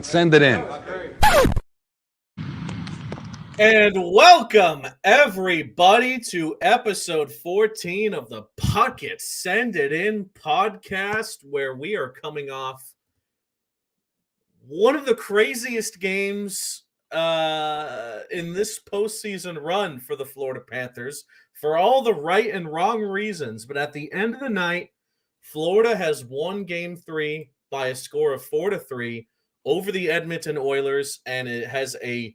Send it in. And welcome, everybody, to episode 14 of the Puckett Send It In podcast, where we are coming off one of the craziest games in this postseason run for the Florida Panthers for all the right and wrong reasons. But at the end of the night, Florida has won Game 3 by a score of 4-3 over the Edmonton Oilers, and it has a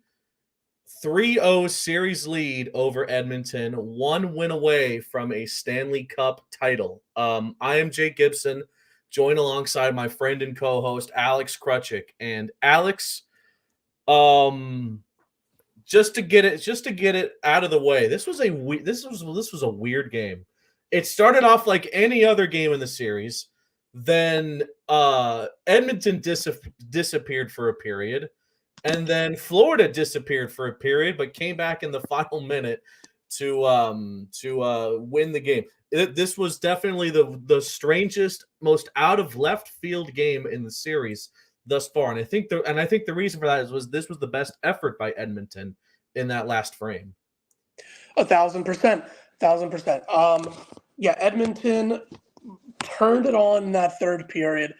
3-0 series lead over Edmonton, one win away from a Stanley Cup title. I am Jake Gibson, joined alongside my friend and co-host Alex Krutchik. And Alex, just to get it out of the way, this was a weird game. It started off like any other game in the series. Then Edmonton disappeared for a period. And then Florida disappeared for a period, but came back in the final minute to win the game. This was definitely the strangest, most out of left field game in the series thus far. And I think the reason for that was this was the best effort by Edmonton in that last frame. 1,000%. Yeah, Edmonton turned it on in that third period.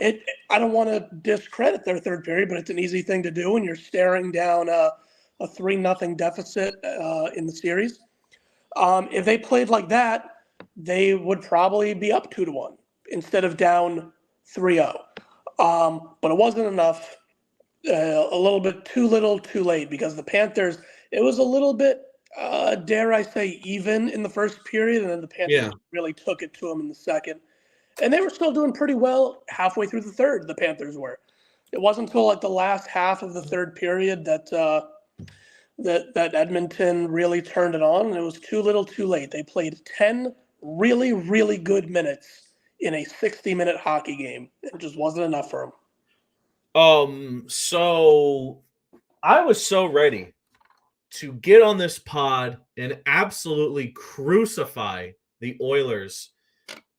I don't want to discredit their third period, but it's an easy thing to do when you're staring down a 3-0 deficit in the series. If they played like that, they would probably be up 2-1 instead of down 3-0. But it wasn't enough. A little bit too little, too late, because the Panthers, it was a little bit, dare I say, even in the first period, and then the Panthers really took it to them in the second. And they were still doing pretty well halfway through the third, the Panthers were. It wasn't until like the last half of the third period that Edmonton really turned it on, and it was too little, too late. They played 10 really, really good minutes in a 60-minute hockey game. It just wasn't enough for them. So I was so ready to get on this pod and absolutely crucify the Oilers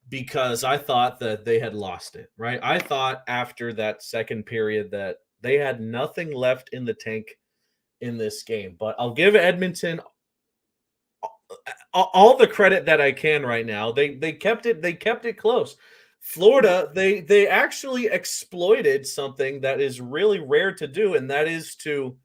because I thought that they had lost it, right? I thought after that second period that they had nothing left in the tank in this game. But I'll give Edmonton all the credit that I can right now. They kept it close. Florida, they actually exploited something that is really rare to do, and that is to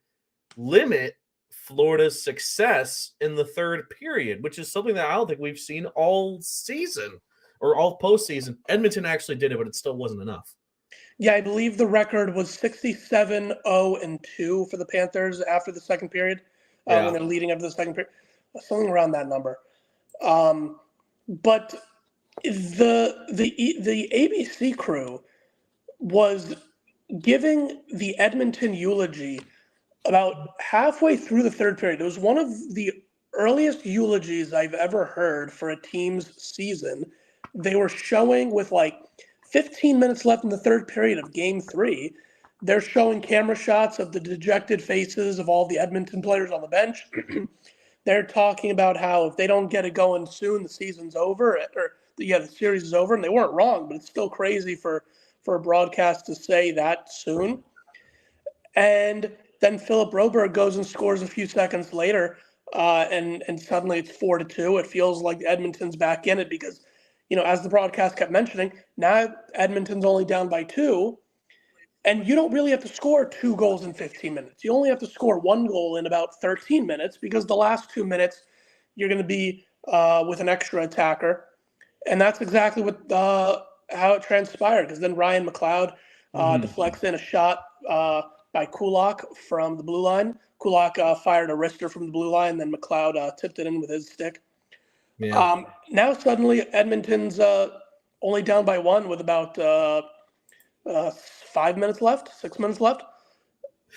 limit Florida's success in the third period, which is something that I don't think we've seen all season or all postseason. Edmonton actually did it, but it still wasn't enough. Yeah, I believe the record was 67-0-2 for the Panthers after the second period, when they're leading after the second period. Something around that number. But the ABC crew was giving the Edmonton eulogy about halfway through the third period. It was one of the earliest eulogies I've ever heard for a team's season. They were showing with like 15 minutes left in the third period of Game 3. They're showing camera shots of the dejected faces of all the Edmonton players on the bench. They're talking about how if they don't get it going soon, the season's over, the series is over, and they weren't wrong, but it's still crazy for a broadcast to say that soon. And then Philip Broberg goes and scores a few seconds later, and suddenly it's 4-2. It feels like Edmonton's back in it because, as the broadcast kept mentioning, now Edmonton's only down by 2, and you don't really have to score 2 goals in 15 minutes. You only have to score 1 goal in about 13 minutes because the last 2 minutes you're going to be with an extra attacker, and that's exactly what how it transpired. Because then Ryan McLeod deflects in a shot by Kulak from the blue line. Kulak fired a wrister from the blue line, then McLeod tipped it in with his stick. Yeah. Now suddenly Edmonton's only down by 1 with about 6 minutes left.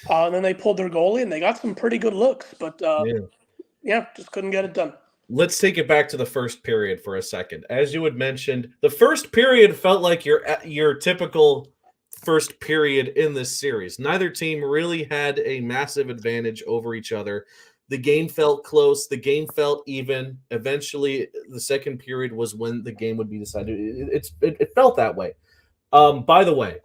And then they pulled their goalie, and they got some pretty good looks, but just couldn't get it done. Let's take it back to the first period for a second. As you had mentioned, the first period felt like your typical first period in this series. Neither team really had a massive advantage over each other. The game felt close. The game felt even. Eventually, the second period was when the game would be decided. It felt that way. By the way,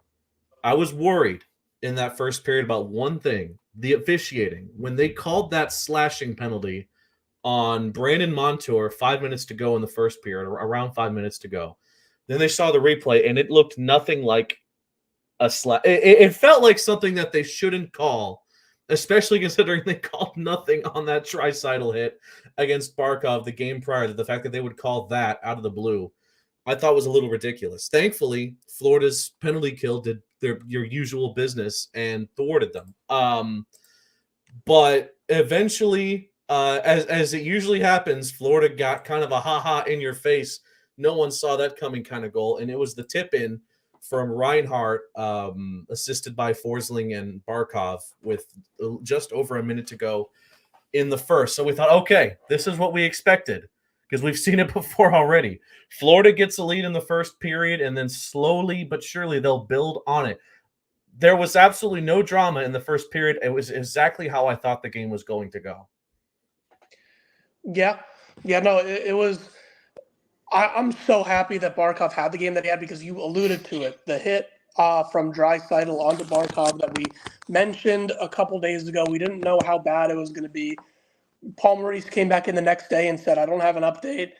I was worried in that first period about one thing: the officiating. When they called that slashing penalty on Brandon Montour 5 minutes to go in the first period, around 5 minutes to go, then they saw the replay and it looked nothing like a slash. It felt like something that they shouldn't call, especially considering they called nothing on that tricidal hit against Barkov the game prior. To the fact that they would call that out of the blue, I thought was a little ridiculous. Thankfully, Florida's penalty kill did your usual business and thwarted them. But eventually, as it usually happens, Florida got kind of a ha-ha in your face. No one saw that coming kind of goal, and it was the tip-in from Reinhardt, assisted by Forsling and Barkov with just over a minute to go in the first. So we thought, okay, this is what we expected because we've seen it before already. Florida gets a lead in the first period, and then slowly but surely they'll build on it. There was absolutely no drama in the first period. It was exactly how I thought the game was going to go. Yeah. No, it was. I'm so happy that Barkov had the game that he had because you alluded to it. The hit from Draisaitl onto Barkov that we mentioned a couple days ago. We didn't know how bad it was going to be. Paul Maurice came back in the next day and said, I don't have an update.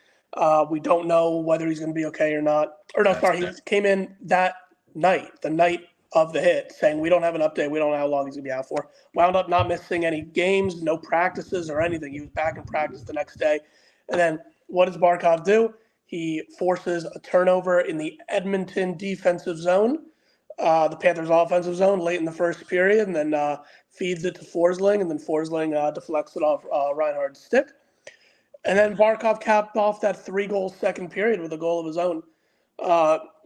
We don't know whether he's going to be okay or not. Or no, sorry, he came in that night, the night of the hit, saying we don't have an update. We don't know how long he's going to be out for. Wound up not missing any games, no practices or anything. He was back in practice the next day. And then what does Barkov do? He forces a turnover in the Edmonton defensive zone, the Panthers' offensive zone late in the first period, and then feeds it to Forsling, and then Forsling deflects it off Reinhardt's stick. And then Barkov capped off that 3-goal second period with a goal of his own.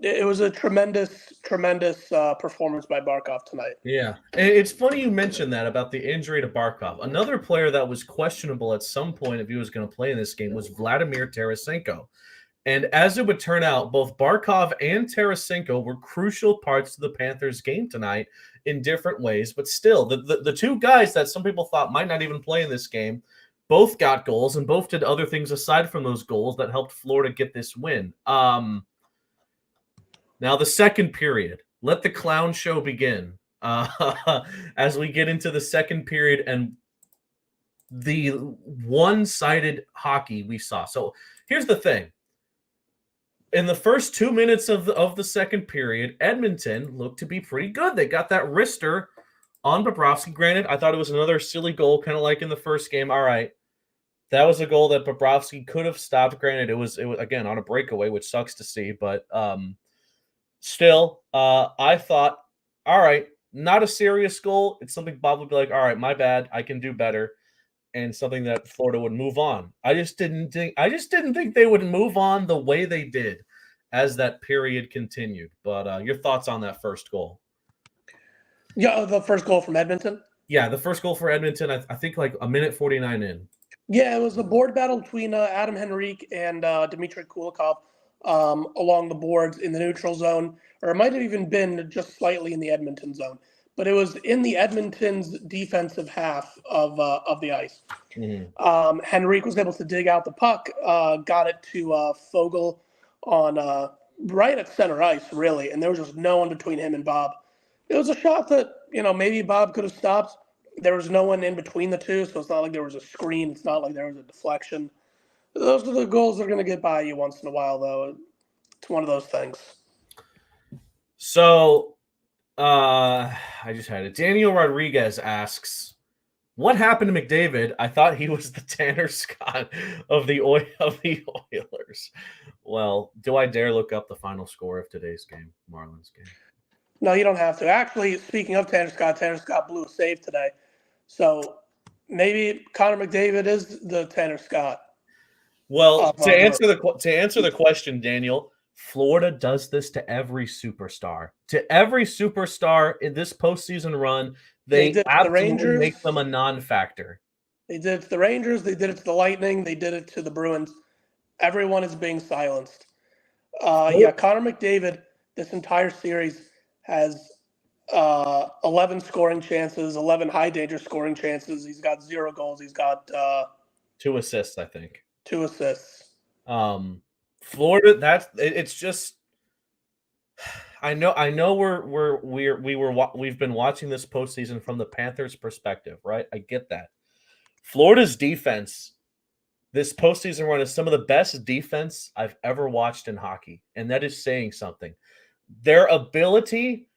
It was a tremendous performance by Barkov tonight. Yeah. It's funny you mentioned that about the injury to Barkov. Another player that was questionable at some point if he was going to play in this game was Vladimir Tarasenko. And as it would turn out, both Barkov and Tarasenko were crucial parts of the Panthers' game tonight in different ways. But still, the two guys that some people thought might not even play in this game both got goals and both did other things aside from those goals that helped Florida get this win. Now, the second period. Let the clown show begin. As we get into the second period and the one-sided hockey we saw. So here's the thing. In the first 2 minutes of the second period, Edmonton looked to be pretty good. They got that wrister on Bobrovsky. Granted, I thought it was another silly goal, kind of like in the first game. All right. That was a goal that Bobrovsky could have stopped. Granted, it was again on a breakaway, which sucks to see. But still, I thought, all right, not a serious goal. It's something Bob would be like, all right, my bad. I can do better. And something that Florida would move on. I just didn't think they would move on the way they did as that period continued. But your thoughts on that first goal? Yeah, the first goal from Edmonton? Yeah, the first goal for Edmonton, I think like a minute 49 in. Yeah, it was a board battle between Adam Henrique and Dmitry Kulikov along the boards in the neutral zone, or it might have even been just slightly in the Edmonton zone. But it was in the Edmonton's defensive half of the ice. Mm-hmm. Henrique was able to dig out the puck, got it to Fogle on right at center ice, really, and there was just no one between him and Bob. It was a shot that, maybe Bob could have stopped. There was no one in between the two, so it's not like there was a screen. It's not like there was a deflection. Those are the goals that are going to get by you once in a while, though. It's one of those things. So... I just had it. Daniel Rodriguez asks, what happened to McDavid? I thought he was the Tanner Scott of the Oilers. Well, do I dare look up the final score of today's game, Marlins game? No, you don't have to. Actually, speaking of Tanner Scott blew a save today. So maybe Connor McDavid is the Tanner Scott. Well, to answer the question, Daniel, Florida does this to every superstar. To every superstar in this postseason run, they absolutely make them a non-factor. They did it to the Rangers. They did it to the Lightning. They did it to the Bruins. Everyone is being silenced. Yeah, Connor McDavid, this entire series has 11 scoring chances, 11 high-danger scoring chances. He's got 0 goals. He's got 2 assists, I think. 2 assists. Florida, it's just, I know we've been watching this postseason from the Panthers' perspective, right? I get that. Florida's defense this postseason run is some of the best defense I've ever watched in hockey, and that is saying something. Their ability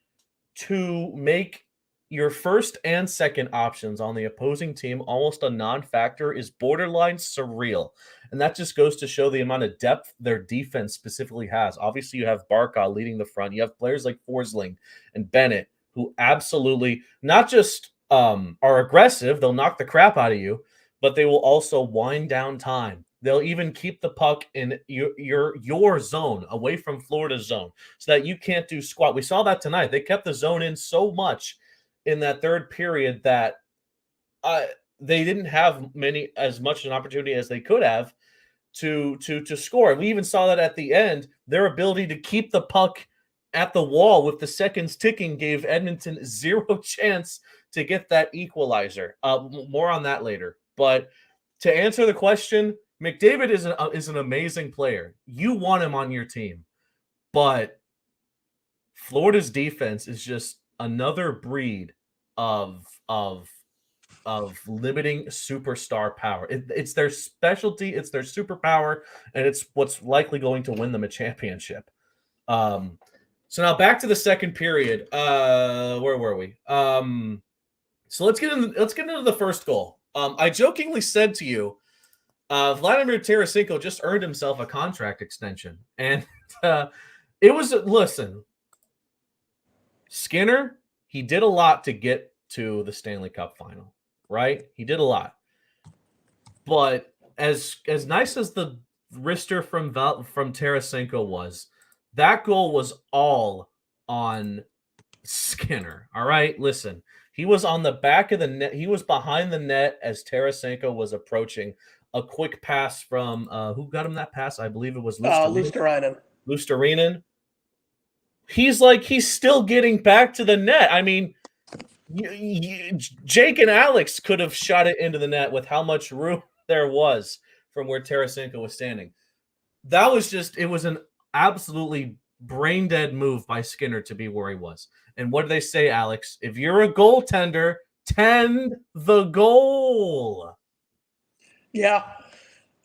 to make your first and second options on the opposing team almost a non-factor is borderline surreal. And that just goes to show the amount of depth their defense specifically has. Obviously, you have Barkov leading the front. You have players like Forsling and Bennett who absolutely not just are aggressive, they'll knock the crap out of you, but they will also wind down time. They'll even keep the puck in your zone, away from Florida's zone, so that you can't do squat. We saw that tonight. They kept the zone in so much in that third period that they didn't have as much an opportunity as they could have to score. And we even saw that at the end. Their ability to keep the puck at the wall with the seconds ticking gave Edmonton zero chance to get that equalizer. More on that later. But to answer the question, McDavid is an amazing player. You want him on your team, but Florida's defense is just another breed of limiting superstar power. It's their specialty, it's their superpower, and it's what's likely going to win them a championship. So now back to the second period. Where were we? So let's get into the first goal. I jokingly said to you, Vladimir Tarasenko just earned himself a contract extension. And listen, Skinner, he did a lot to get to the Stanley Cup final, right? He did a lot. But as nice as the wrister from Tarasenko was, that goal was all on Skinner, all right? Listen, he was on the back of the net. He was behind the net as Tarasenko was approaching. A quick pass from who got him that pass? I believe it was Luostarinen. Luostarinen. He's still getting back to the net. I mean, Jake and Alex could have shot it into the net with how much room there was from where Tarasenko was standing. It was an absolutely brain dead move by Skinner to be where he was. And what do they say, Alex? If you're a goaltender, tend the goal. Yeah.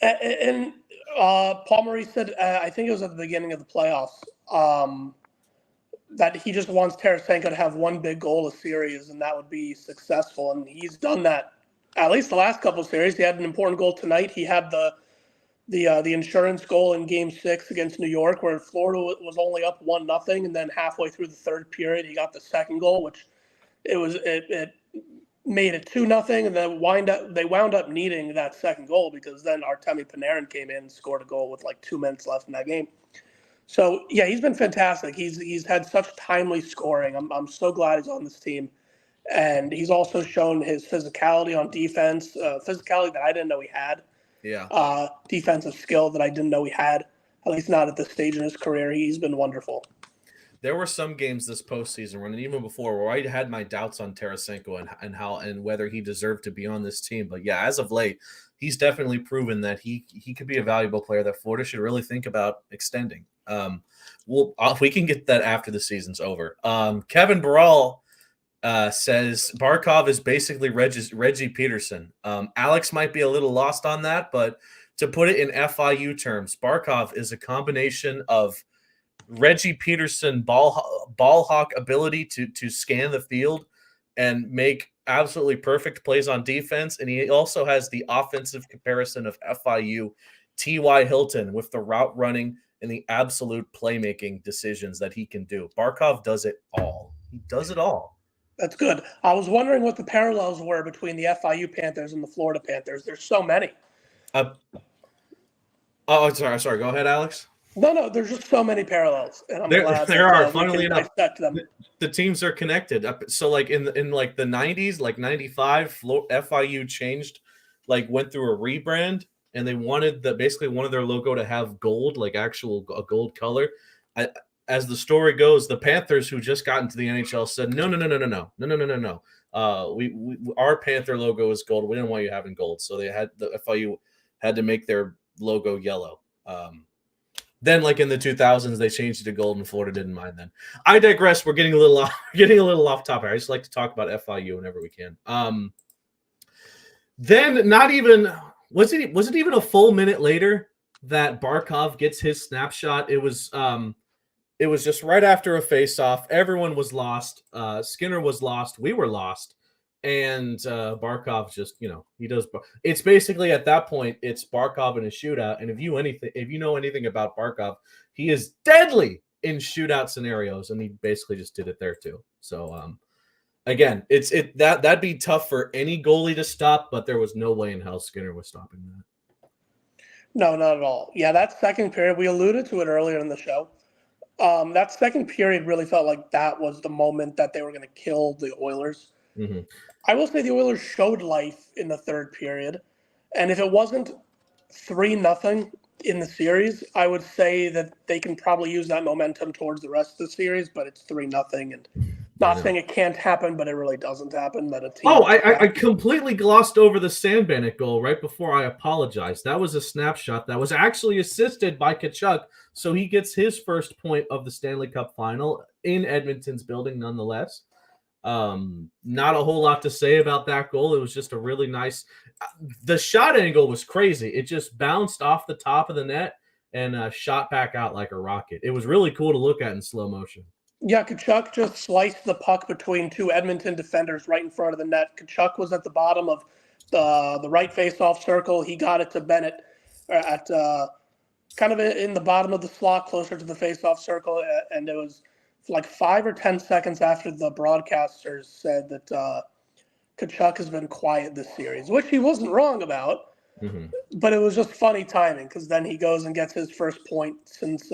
And Paul Maurice said, I think it was at the beginning of the playoffs, that he just wants Tarasenko to have one big goal a series, and that would be successful. And he's done that at least the last couple of series. He had an important goal tonight. He had the insurance goal in Game 6 against New York, where Florida was only up 1-0, and then halfway through the third period, he got the second goal, which it made it 2-0, and then they wound up needing that second goal because then Artemi Panarin came in and scored a goal with like 2 minutes left in that game. So yeah, he's been fantastic. He's had such timely scoring. I'm so glad he's on this team, and he's also shown his physicality on defense, physicality that I didn't know he had. Yeah. Defensive skill that I didn't know he had, at least not at this stage in his career. He's been wonderful. There were some games this postseason run, and even before, where I had my doubts on Tarasenko and whether he deserved to be on this team. But yeah, as of late, he's definitely proven that he could be a valuable player that Florida should really think about extending. We can get that after the season's over. Kevin Barral says Barkov is basically Reggie Peterson. Alex might be a little lost on that, but to put it in FIU terms, Barkov is a combination of Reggie Peterson ball hawk ability to scan the field and make absolutely perfect plays on defense, and he also has the offensive comparison of FIU T.Y. Hilton with the route running and the absolute playmaking decisions that he can do. Barkov does it all. He does it all. That's good. I was wondering what the parallels were between the FIU Panthers and the Florida Panthers. There's so many. Sorry. Go ahead, Alex. No, there's just so many parallels, and I'm glad there are. We can dissect them. The teams are connected. So, like in like the '90s, like '95, FIU changed, like went through a rebrand, and they wanted their logo to have gold, like a gold color. As the story goes, the Panthers, who just got into the NHL, said no. Our Panther logo is gold. We didn't want you having gold, so the FIU had to make their logo yellow. Then, like in the 2000s, they changed it to gold, and Florida didn't mind. Then I digress. We're getting a little off topic. I just like to talk about FIU whenever we can. Then not even was it even a full minute later that Barkov gets his snapshot. It was just right after a face-off. Everyone was lost. Skinner was lost. We were lost. And Barkov just, he does. It's basically at that point, it's Barkov in a shootout. And if you know anything about Barkov, he is deadly in shootout scenarios, and he basically just did it there too. So again, that'd be tough for any goalie to stop, but there was no way in hell Skinner was stopping that. No, not at all. Yeah, that second period, we alluded to it earlier in the show. That second period really felt like that was the moment that they were going to kill the Oilers. Mm-hmm. I will say the Oilers showed life in the third period. And if it wasn't 3-0 in the series, I would say that they can probably use that momentum towards the rest of the series, but it's 3-0. And not saying it can't happen, but it really doesn't happen. That a team. I completely glossed over the Sandbannock goal right before I apologized. That was a snapshot that was actually assisted by Tkachuk, so he gets his first point of the Stanley Cup Final in Edmonton's building nonetheless. Not a whole lot to say about that goal. It was just a really nice – the shot angle was crazy. It just bounced off the top of the net and shot back out like a rocket. It was really cool to look at in slow motion. Yeah, Tkachuk just sliced the puck between two Edmonton defenders right in front of the net. Tkachuk was at the bottom of the right face-off circle. He got it to Bennett at kind of in the bottom of the slot, closer to the face-off circle, and it was like 5 or 10 seconds after the broadcasters said that Tkachuk has been quiet this series, which he wasn't wrong about, but it was just funny timing because then he goes and gets his first point since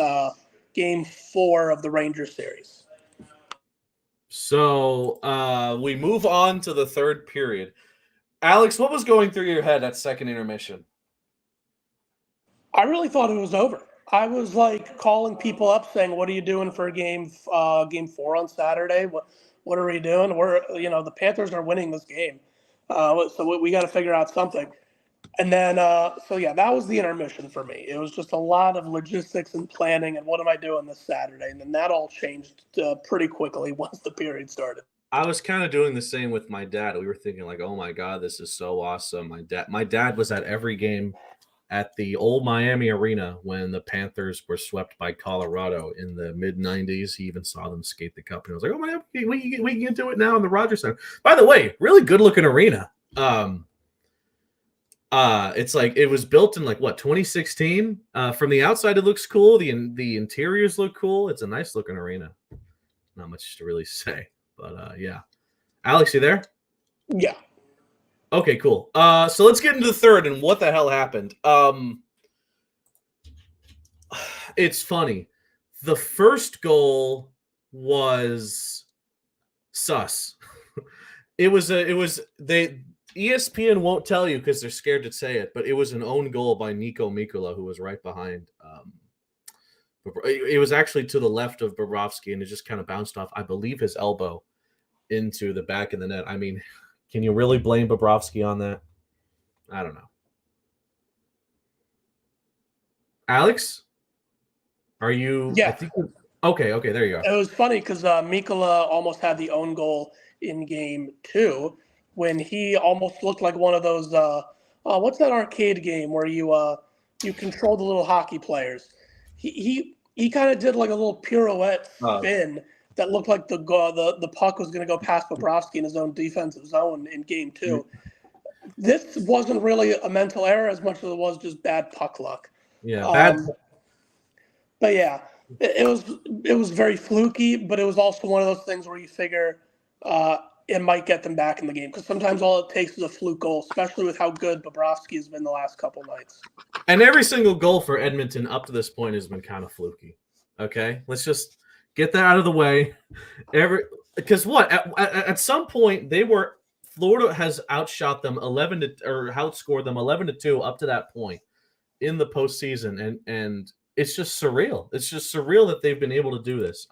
Game 4 of the Rangers series. So we move on to the third period. Alex, what was going through your head at second intermission? I really thought it was over. I was like calling people up saying, "What are you doing for game 4 on Saturday? What are we doing? The Panthers are winning this game, so we got to figure out something." And then, that was the intermission for me. It was just a lot of logistics and planning and what am I doing this Saturday? And then that all changed pretty quickly once the period started. I was kind of doing the same with my dad. We were thinking like, oh my God, this is so awesome. My dad was at every game at the old Miami Arena when the Panthers were swept by Colorado in the mid-90s. He even saw them skate the cup. And I was like, oh my God, we can do it now in the Rogers Center. By the way, really good-looking arena. It's like it was built in 2016. From the outside, it looks cool. The interiors look cool. It's a nice looking arena. Not much to really say, but yeah. Alex, you there? Yeah. Okay, cool. So let's get into the third and what the hell happened. It's funny. The first goal was sus. ESPN won't tell you because they're scared to say it, but it was an own goal by Nico Mikkola, who was right behind. It was actually to the left of Bobrovsky, and it just kind of bounced off, I believe, his elbow into the back of the net. I mean, can you really blame Bobrovsky on that? I don't know. Alex? Are you? Yeah. I think okay, there you go. It was funny because Mikkola almost had the own goal in Game 2 when he almost looked like one of those what's that arcade game where you control the little hockey players. He kind of did like a little pirouette spin that looked like the puck was going to go past Bobrovsky in his own defensive zone in Game 2. This wasn't really a mental error as much as it was just bad puck luck. Yeah, bad. But yeah, it was very fluky, but it was also one of those things where you figure it might get them back in the game because sometimes all it takes is a fluke goal, especially with how good Bobrovsky has been the last couple nights. And every single goal for Edmonton up to this point has been kind of fluky. Okay, let's just get that out of the way. Because at some point Florida has outshot them outscored them 11-2 up to that point in the postseason, and it's just surreal. It's just surreal that they've been able to do this.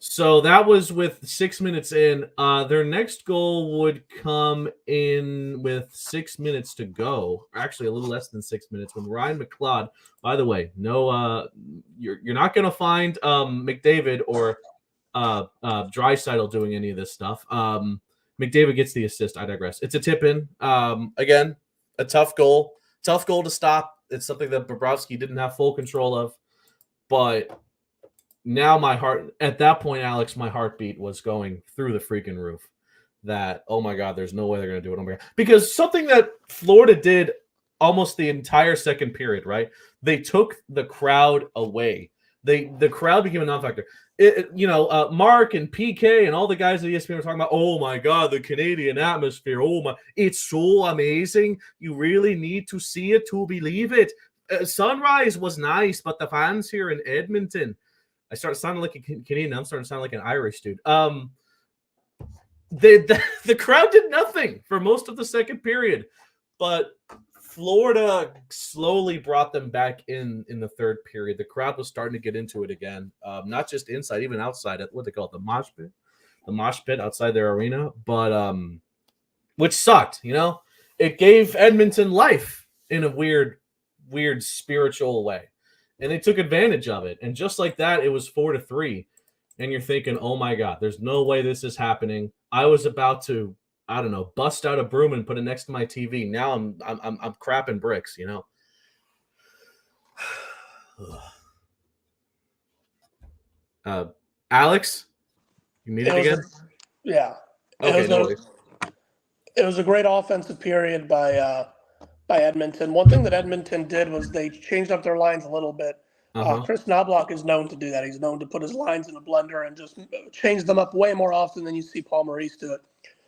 So that was with 6 minutes in. Their next goal would come in with 6 minutes to go. Actually, a little less than 6 minutes when Ryan McLeod. By the way, no, you're not going to find McDavid or Draisaitl doing any of this stuff. McDavid gets the assist. I digress. It's a tip in. Again, a tough goal to stop. It's something that Bobrovsky didn't have full control of, but now my heart at that point, Alex, my heartbeat was going through the freaking roof. That, oh my God, there's no way they're going to do it. Oh my God. Because something that Florida did almost the entire second period, right? They took the crowd away. The crowd became a non-factor. Mark and PK and all the guys at ESPN were talking about, oh my God, the Canadian atmosphere. Oh my, it's so amazing. You really need to see it to believe it. Sunrise was nice, but the fans here in Edmonton. I started sounding like a Canadian. I'm starting to sound like an Irish dude. The crowd did nothing for most of the second period, but Florida slowly brought them back in the third period. The crowd was starting to get into it again, not just inside, even outside. What they call it, the mosh pit outside their arena. But which sucked. It gave Edmonton life in a weird spiritual way. And they took advantage of it. And just like that, it was 4-3. And you're thinking, oh my God, there's no way this is happening. I was about to, I don't know, bust out a broom and put it next to my TV. Now I'm crapping bricks, Alex, you muted again? Yeah. Okay, no worries. It was a great offensive period by Edmonton. One thing that Edmonton did was they changed up their lines a little bit. Chris Knobloch is known to do that. He's known to put his lines in a blender and just change them up way more often than you see Paul Maurice do it.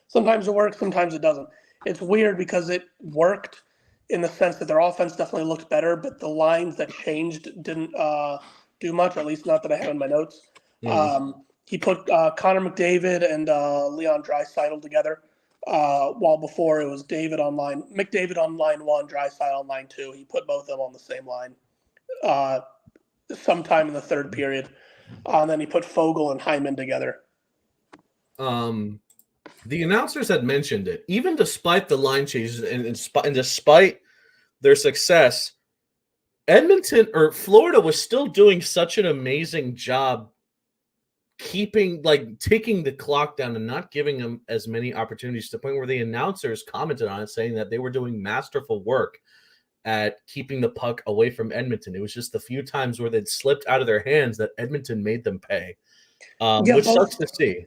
Sometimes it works, sometimes it doesn't. It's weird because it worked in the sense that their offense definitely looked better, but the lines that changed didn't do much, or at least not that I have in my notes. He put Connor McDavid and Leon Draisaitl together. While before it was McDavid on line 1, Draisaitl on line 2. He put both of them on the same line sometime in the third period. And then he put Fogle and Hyman together. The announcers had mentioned it. Even despite the line changes and despite their success, Florida was still doing such an amazing job taking the clock down and not giving them as many opportunities to the point where the announcers commented on it, saying that they were doing masterful work at keeping the puck away from Edmonton. It was just the few times where they'd slipped out of their hands that Edmonton made them pay, which sucks to see.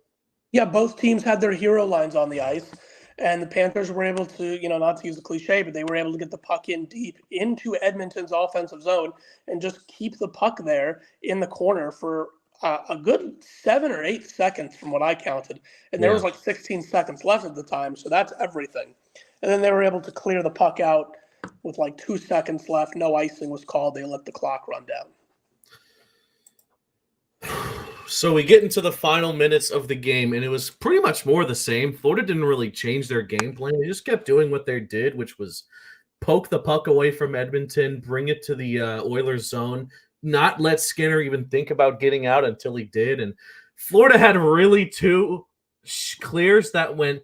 Yeah, both teams had their hero lines on the ice, and the Panthers were able to, not to use the cliche, but they were able to get the puck in deep into Edmonton's offensive zone and just keep the puck there in the corner for a good 7 or 8 seconds from what I counted. And there was like 16 seconds left at the time, so that's everything. And then they were able to clear the puck out with like 2 seconds left. No icing was called. They let the clock run down. So we get into the final minutes of the game, and it was pretty much more the same. Florida didn't really change their game plan. They just kept doing what they did, which was poke the puck away from Edmonton, bring it to the Oilers zone, not let Skinner even think about getting out until he did. And Florida had really 2 clears that went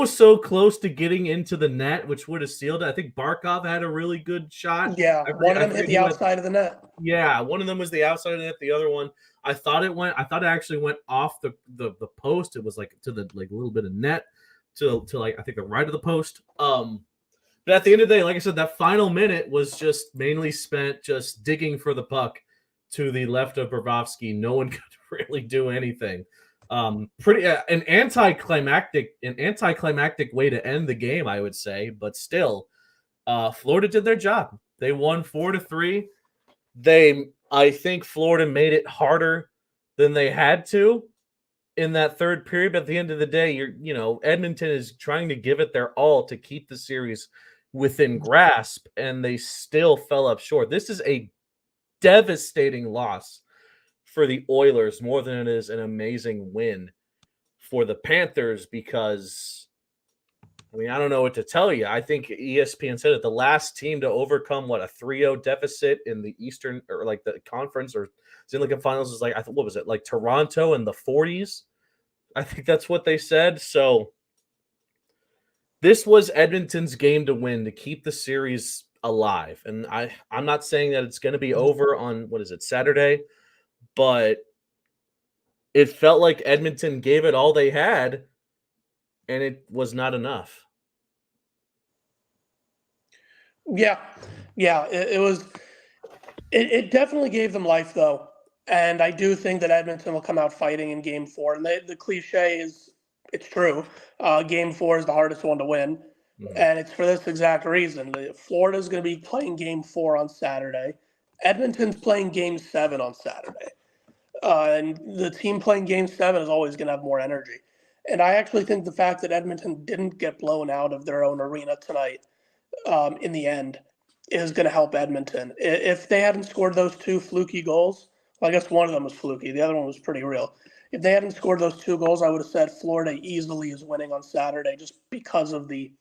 so close to getting into the net, which would have sealed it. I think Barkov had a really good shot. Yeah, one of them hit the outside of the net. Yeah, one of them was the outside of the net. The other one, I thought it actually went off the post. It was like to the little bit of net to I think the right of the post. But at the end of the day, like I said, that final minute was just mainly spent just digging for the puck to the left of Bobrovsky. No one could really do anything. Pretty an anticlimactic way to end the game, I would say, but still, Florida did their job. They won 4-3. I think Florida made it harder than they had to in that third period. But at the end of the day, Edmonton is trying to give it their all to keep the series within grasp, and they still fell up short. This is a devastating loss for the Oilers more than it is an amazing win for the Panthers, because I don't know what to tell you. I think ESPN said it, the last team to overcome a 3-0 deficit in the Eastern or like the conference or Stanley Cup Finals is like, what was it, like Toronto in the 40s? I think that's what they said. So this was Edmonton's game to win, to keep the series alive. And I'm not saying that it's going to be over on, what is it, Saturday, but it felt like Edmonton gave it all they had, and it was not enough. Yeah, it was. It definitely gave them life, though, and I do think that Edmonton will come out fighting in Game 4. And the cliche is, it's true. Game 4 is the hardest one to win, and it's for this exact reason. Florida's going to be playing Game 4 on Saturday. Edmonton's playing Game 7 on Saturday, and the team playing Game 7 is always going to have more energy. And I actually think the fact that Edmonton didn't get blown out of their own arena tonight, in the end, is going to help Edmonton. If they hadn't scored those two fluky goals, well, I guess one of them was fluky. The other one was pretty real. If they hadn't scored those two goals, I would have said Florida easily is winning on Saturday just because of the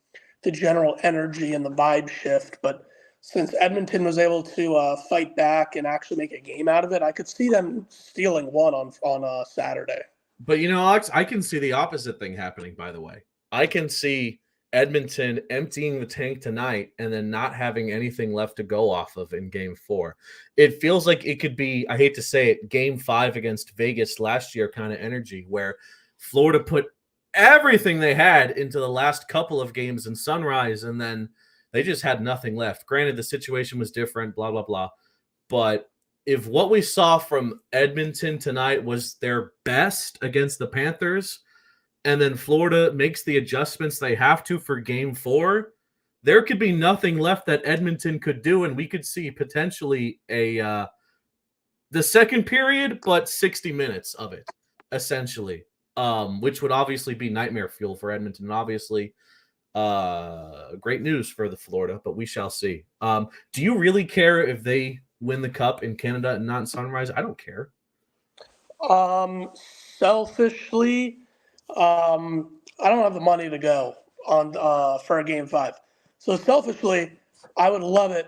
general energy and the vibe shift. But since Edmonton was able to fight back and actually make a game out of it, I could see them stealing one on Saturday. But, Alex, I can see the opposite thing happening, by the way. I can see Edmonton emptying the tank tonight and then not having anything left to go off of in Game 4. It feels like it could be, I hate to say it, Game 5 against Vegas last year kind of energy, where Florida put everything they had into the last couple of games in Sunrise, and then they just had nothing left. Granted, the situation was different, blah, blah, blah. But if what we saw from Edmonton tonight was their best against the Panthers, and then Florida makes the adjustments they have to for Game 4, there could be nothing left that Edmonton could do, and we could see potentially the second period, but 60 minutes of it, essentially, which would obviously be nightmare fuel for Edmonton. Obviously, great news for the Florida, but we shall see. Do you really care if they win the Cup in Canada and not in Sunrise? I don't care. Selfishly, I don't have the money to go on for a Game 5. So selfishly, I would love it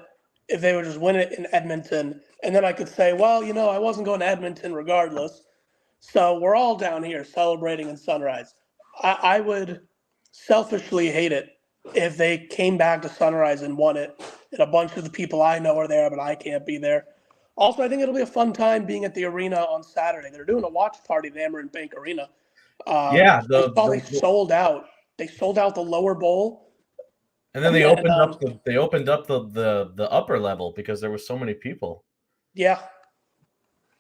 if they would just win it in Edmonton, and then I could say, well, I wasn't going to Edmonton regardless, so we're all down here celebrating in Sunrise. I would selfishly hate it if they came back to Sunrise and won it, and a bunch of the people I know are there, but I can't be there. Also, I think it'll be a fun time being at the arena on Saturday. They're doing a watch party at Amerant Bank Arena. Yeah, they sold out. They sold out the lower bowl, and then they opened up the upper level because there were so many people. Yeah.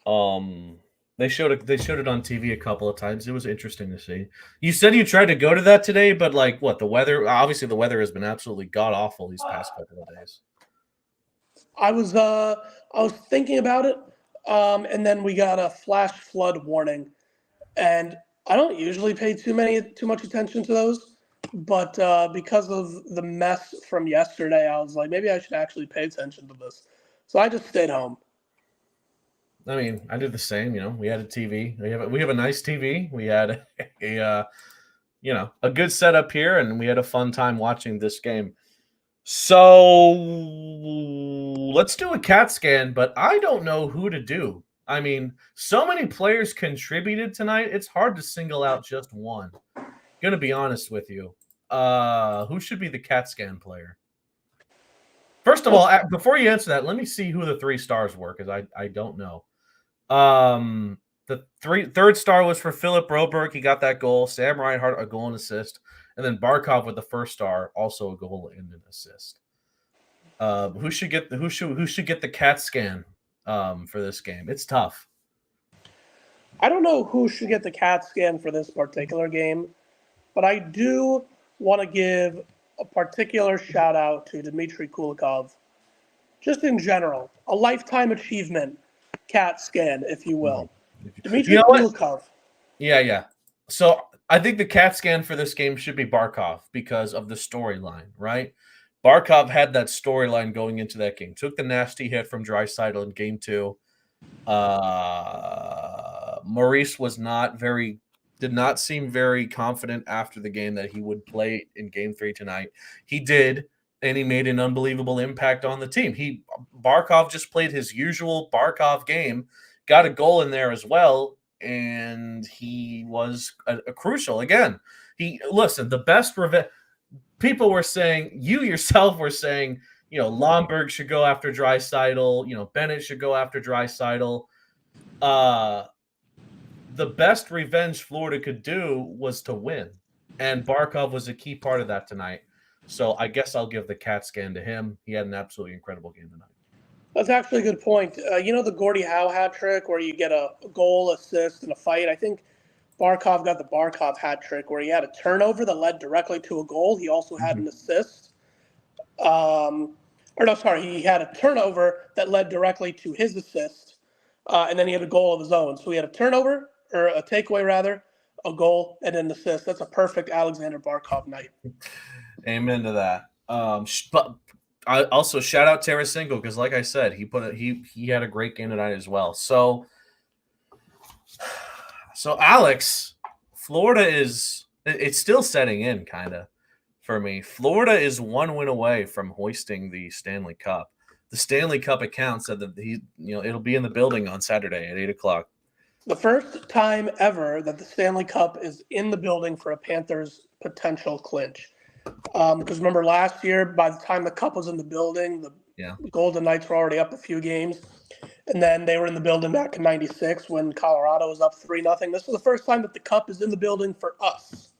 They showed it on TV a couple of times. It was interesting to see. You said you tried to go to that today, but like what, the weather? Obviously, the weather has been absolutely god awful these past couple of days. I was thinking about it, and then we got a flash flood warning, and I don't usually pay too much attention to those, but because of the mess from yesterday, I was like, maybe I should actually pay attention to this. So I just stayed home. I mean, I did the same. We had a TV. We have a nice TV. We had a good setup here, and we had a fun time watching this game. So let's do a CAT scan, but I don't know who to do. I mean, so many players contributed tonight. It's hard to single out just one. Going to be honest with you. Who should be the CAT scan player? First of all, before you answer that, let me see who the 3 stars were, because I don't know. The third star was for Philip Broberg. He got that goal. Sam Reinhart, a goal and assist. And then Barkov with the first star, also a goal and an assist. Who should get the CAT scan for this game? It's tough. I don't know who should get the CAT scan for this particular game, but I do want to give a particular shout out to Dmitry Kulikov. Just in general, a lifetime achievement CAT scan, if you will. Dmitry Kulikov. Yeah. So I think the CAT scan for this game should be Barkov because of the storyline, right? Barkov had that storyline going into that game. Took the nasty hit from Draisaitl in Game 2. Maurice did not seem very confident after the game that he would play in Game 3 tonight. He did, and he made an unbelievable impact on the team. Barkov just played his usual Barkov game, got a goal in there as well, and he was a crucial again. The best revenge. People were saying, you yourself were saying, Lomberg should go after Draisaitl, Bennett should go after Draisaitl. The best revenge Florida could do was to win, and Barkov was a key part of that tonight. So I guess I'll give the CAT scan to him. He had an absolutely incredible game tonight. That's actually a good point. The Gordie Howe hat trick where you get a goal, assist, and a fight? I think Barkov got the Barkov hat trick where he had a turnover that led directly to a goal. He also had an assist. He had a turnover that led directly to his assist, and then he had a goal of his own. So he had a turnover, or a takeaway rather, a goal, and an assist. That's a perfect Alexander Barkov night. Amen to that. But I also shout out Tarasenko because, like I said, he had a great game tonight as well. So Alex, Florida it's still setting in kind of for me. Florida is 1 win away from hoisting the Stanley Cup. The Stanley Cup account said that it'll be in the building on Saturday at 8:00. The first time ever that the Stanley Cup is in the building for a Panthers potential clinch. Because remember last year, by the time the Cup was in the building, the Golden Knights were already up a few games. And then they were in the building back in '96 when Colorado was up 3-0. This is the first time that the Cup is in the building for us.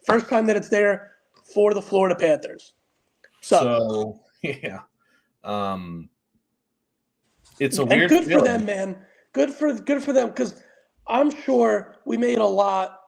First time that it's there for the Florida Panthers. So yeah. It's a weird good feeling. For them, man. Good for them, because I'm sure we made a lot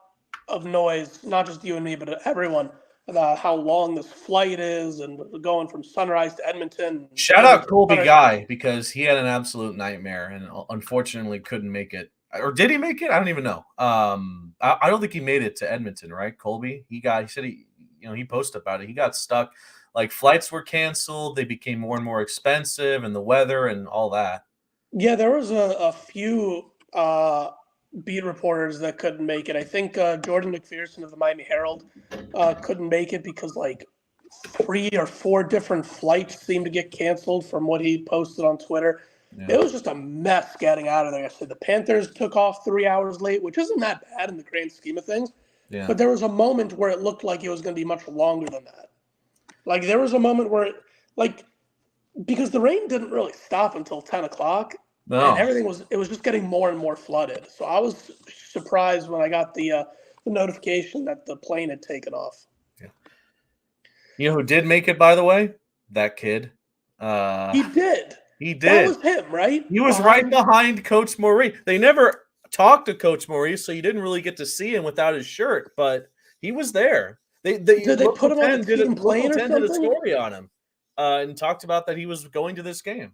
of noise, not just you and me, but everyone, about how long this flight is and going from Sunrise to Edmonton. Shout out Colby Guy, because he had an absolute nightmare and unfortunately couldn't make it. Or did he make it? I don't even know. I don't think he made it to Edmonton, right? Colby? He said he posted about it. He got stuck. Like, flights were canceled. They became more and more expensive, and the weather and all that. Yeah, there was a few beat reporters that couldn't make it. I think Jordan McPherson of the Miami Herald couldn't make it because like 3 or 4 different flights seemed to get canceled from what he posted on Twitter. Yeah. It was just a mess getting out of there. I said the Panthers took off 3 hours late, which isn't that bad in the grand scheme of things. Yeah. But there was a moment where it looked like it was going to be much longer than that. Like there was a moment where because the rain didn't really stop until 10:00. No. And everything was just getting more and more flooded. So I was surprised when I got the notification that the plane had taken off. Yeah. You know who did make it, by the way? That kid. He did. He did. That was him, right? He was right behind Coach Maurice. They never talked to Coach Maurice, so you didn't really get to see him without his shirt, but he was there. Did they put him on the team plane or something? Did a story on him and talked about that he was going to this game.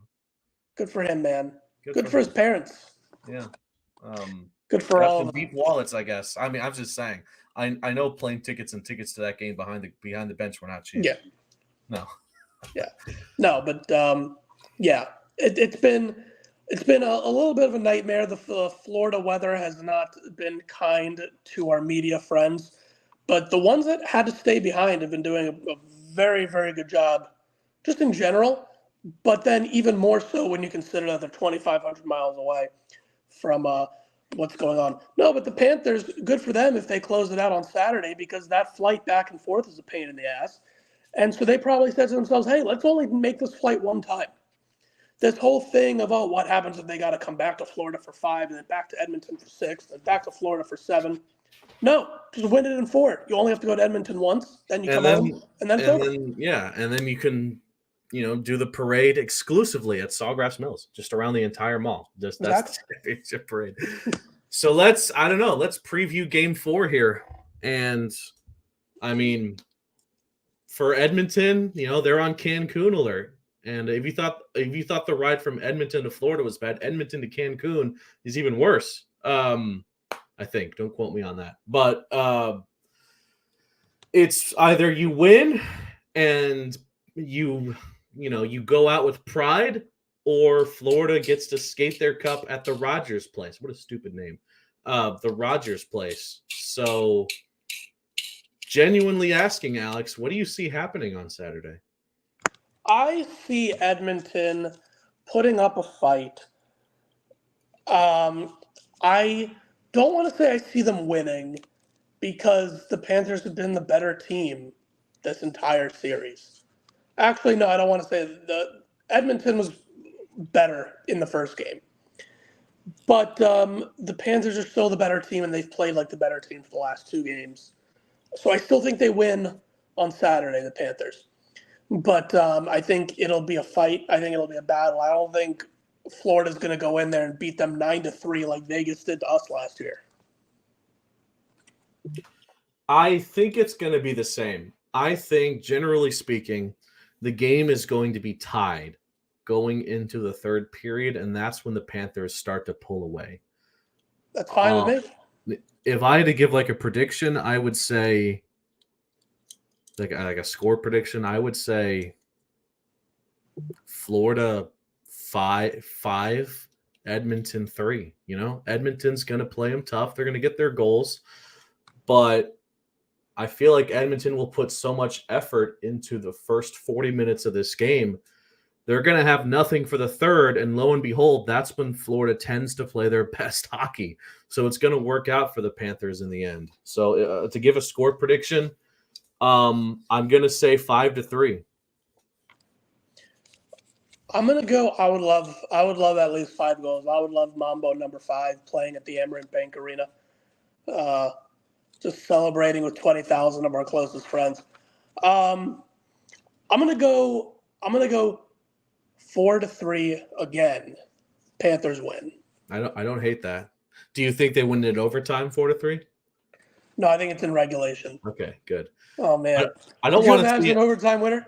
Good for him, man. Good for his parents. Yeah. Good for all of them. Deep wallets, I guess. I mean, I'm just saying. I know plane tickets and tickets to that game behind the bench were not cheap. Yeah. No. Yeah. No, but yeah, it's been a little bit of a nightmare. The Florida weather has not been kind to our media friends, but the ones that had to stay behind have been doing a very, very good job, just in general. But then even more so when you consider that they're 2,500 miles away from what's going on. No, but the Panthers, good for them if they close it out on Saturday, because that flight back and forth is a pain in the ass. And so they probably said to themselves, hey, let's only make this flight one time. This whole thing of, what happens if they got to come back to Florida for 5 and then back to Edmonton for 6 and back to Florida for 7. No, just win it in 4. You only have to go to Edmonton once, then you come home, and then it's over. And then you can do the parade exclusively at Sawgrass Mills, just around the entire mall. That's a parade. So let's preview Game 4 here. And I mean, for Edmonton, they're on Cancun alert. And if you thought the ride from Edmonton to Florida was bad, Edmonton to Cancun is even worse. I think. Don't quote me on that. But it's either you win and you go out with pride, or Florida gets to skate their cup at the Rogers Place. What a stupid name. The Rogers Place. So genuinely asking, Alex, what do you see happening on Saturday? I see Edmonton putting up a fight. I don't want to say I see them winning because the Panthers have been the better team this entire series. Actually, no, I don't want to say the Edmonton was better in the first game. But the Panthers are still the better team, and they've played like the better team for the last 2 games. So I still think they win on Saturday, the Panthers. But I think it'll be a fight. I think it'll be a battle. I don't think Florida's going to go in there and beat them 9-3 like Vegas did to us last year. I think it's going to be the same. I think, generally speaking, the game is going to be tied going into the third period, and that's when the Panthers start to pull away. That's fine with me. If I had to give like a prediction, I would say like a score prediction. I would say Florida 5, Edmonton 3. Edmonton's going to play them tough. They're going to get their goals, but I feel like Edmonton will put so much effort into the first 40 minutes of this game. They're going to have nothing for the third, and lo and behold, that's when Florida tends to play their best hockey. So it's going to work out for the Panthers in the end. So to give a score prediction, I'm going to say 5-3. I'm going to go. I would love at least 5 goals. I would love Mambo number 5 playing at the Emirates Bank Arena. Just celebrating with 20,000 of our closest friends. I'm gonna go 4-3 again. Panthers win. I don't hate that. Do you think they win in overtime 4-3? No, I think it's in regulation. Okay, good. Oh man, I don't want to see an overtime winner.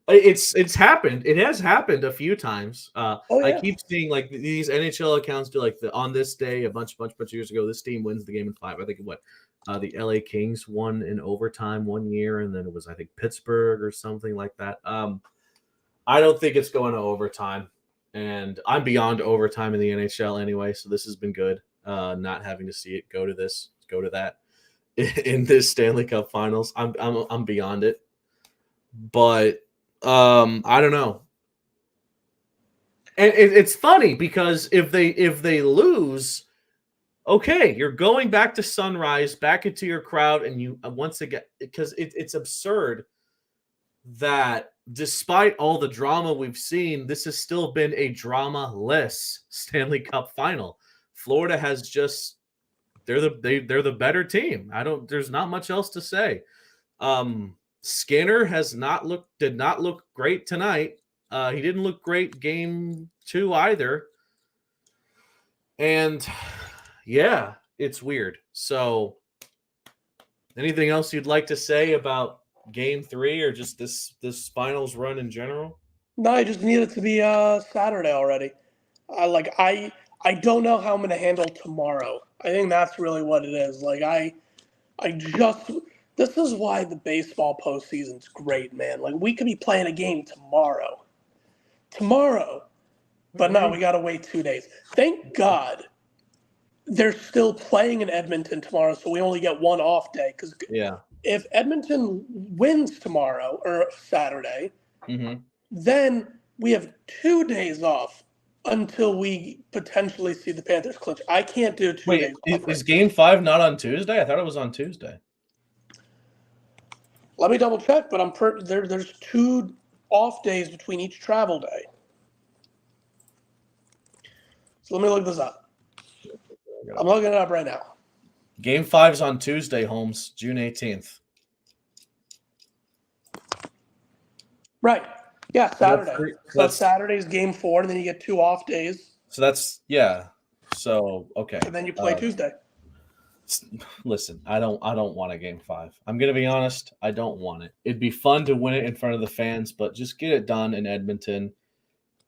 It's happened. It has happened a few times. Yeah. I keep seeing like these NHL accounts do like on this day a bunch of years ago. This team wins the game in 5. I think the LA Kings won in overtime one year, and then it was I think Pittsburgh or something like that. I don't think it's going to overtime, and I'm beyond overtime in the NHL anyway. So this has been good. Not having to see it go to that in this Stanley Cup Finals. I'm beyond it. But I don't know. And it's funny because if they lose, okay, you're going back to Sunrise, back into your crowd, and you once again because it's absurd that despite all the drama we've seen, this has still been a drama-less Stanley Cup final. Florida has just they're the better team. There's not much else to say. Skinner did not look great tonight. He didn't look great game 2 either. And yeah, it's weird. So anything else you'd like to say about game 3 or just this finals run in general? No, I just need it to be Saturday already. I don't know how I'm going to handle tomorrow. I think that's really what it is. This is why the baseball postseason's great, man. Like, we could be playing a game tomorrow. But no, we got to wait 2 days. Thank God they're still playing in Edmonton tomorrow, so we only get one off day. Because if Edmonton wins tomorrow or Saturday, then we have 2 days off until we potentially see the Panthers clinch. I can't do 2 days off. Is game 5 not on Tuesday? I thought it was on Tuesday. Let me double check, but there's 2 off days between each travel day. So let me look this up. I'm looking it up right now. Game 5 is on Tuesday, Holmes, June 18th. Right. Yeah, Saturday. So Saturday's game 4, and then you get 2 off days. So that's So okay. And then you play Tuesday. Listen, I don't want a game 5. I'm gonna be honest. I don't want it. It'd be fun to win it in front of the fans, but just get it done in Edmonton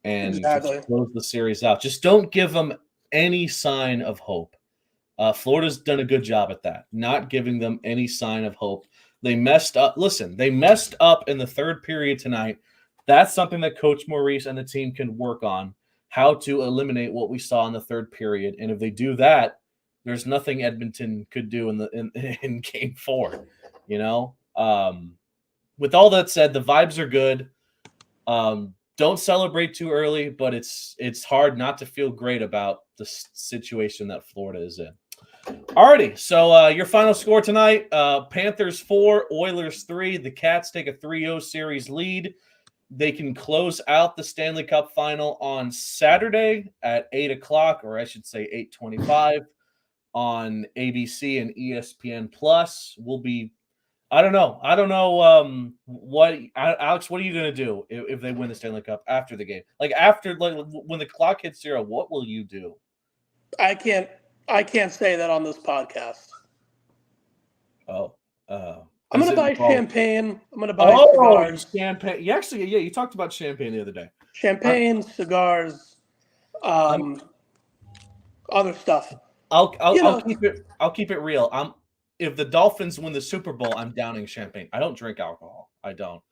and just close the series out. Just don't give them any sign of hope. Florida's done a good job at that, not giving them any sign of hope. They messed up. Listen, they messed up in the third period tonight. That's something that Coach Maurice and the team can work on, how to eliminate what we saw in the third period. And if they do that, there's nothing Edmonton could do in game 4, With all that said, the vibes are good. don't celebrate too early, but it's hard not to feel great about the situation that Florida is in. Alrighty, so your final score tonight, Panthers 4, Oilers 3. The Cats take a 3-0 series lead. They can close out the Stanley Cup Final on Saturday at 8 o'clock, or I should say 8:25 on ABC and ESPN Plus. I don't know. Alex, what are you going to do if they win the Stanley Cup after the game? Like when the clock hits 0, what will you do? I can't say that on this podcast. Oh, I'm going to buy champagne. I'm going to buy cigars. Champagne. You talked about champagne the other day. Champagne, cigars, other stuff. I'll keep it real. If the Dolphins win the Super Bowl, I'm downing champagne. I don't drink alcohol. I don't.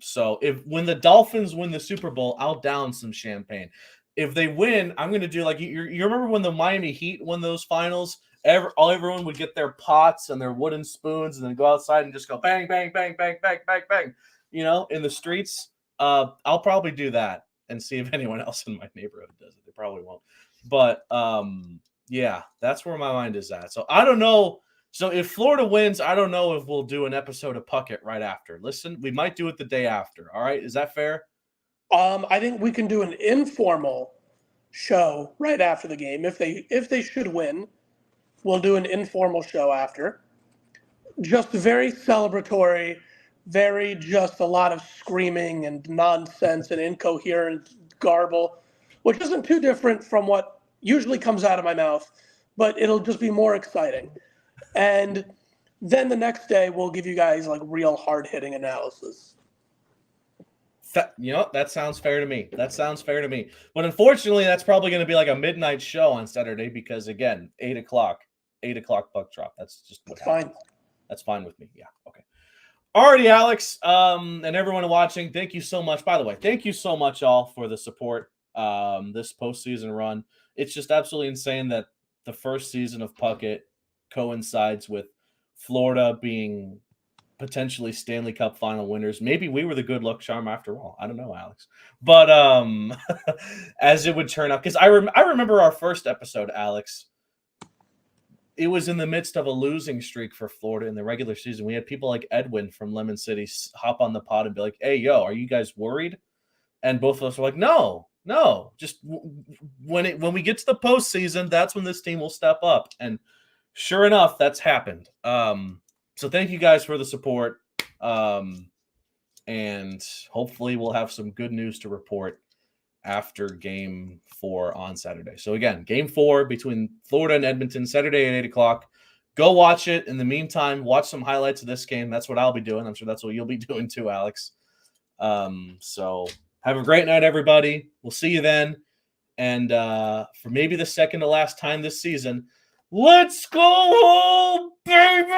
So when the Dolphins win the Super Bowl, I'll down some champagne. If they win, I'm going to do like you remember when the Miami Heat won those finals? Everyone would get their pots and their wooden spoons and then go outside and just go bang, bang, bang, bang, bang, bang, bang, in the streets. I'll probably do that and see if anyone else in my neighborhood does it. They probably won't. But yeah, that's where my mind is at. So I don't know. So if Florida wins, I don't know if we'll do an episode of Puckett right after. Listen, we might do it the day after. All right. Is that fair? I think we can do an informal show right after the game. If they should win, we'll do an informal show after. Just very celebratory, very just a lot of screaming and nonsense and incoherent garble, which isn't too different from what usually comes out of my mouth, but it'll just be more exciting. And then the next day, we'll give you guys like real hard-hitting analysis. That sounds fair to me. But unfortunately, that's probably going to be like a midnight show on Saturday because, again, 8 o'clock puck drop. That's just what happens. Fine. That's fine with me. Yeah. Okay. Alrighty, Alex, and everyone watching, thank you so much. By the way, thank you so much all for the support this postseason run. It's just absolutely insane that the first season of Puckett coincides with Florida being potentially Stanley Cup final winners. Maybe we were the good luck charm after all. I don't know, Alex. But as it would turn out, because I remember our first episode, Alex. It was in the midst of a losing streak for Florida in the regular season. We had people like Edwin from Lemon City hop on the pod and be like, "Hey, yo, are you guys worried?" And both of us were like, "No. Just when we get to the postseason, that's when this team will step up." And sure enough, that's happened. So thank you guys for the support. And hopefully we'll have some good news to report after Game 4 on Saturday. So again, Game 4 between Florida and Edmonton, Saturday at 8 o'clock. Go watch it. In the meantime, watch some highlights of this game. That's what I'll be doing. I'm sure that's what you'll be doing too, Alex. So have a great night, everybody. We'll see you then. And for maybe the second to last time this season, let's go home, baby!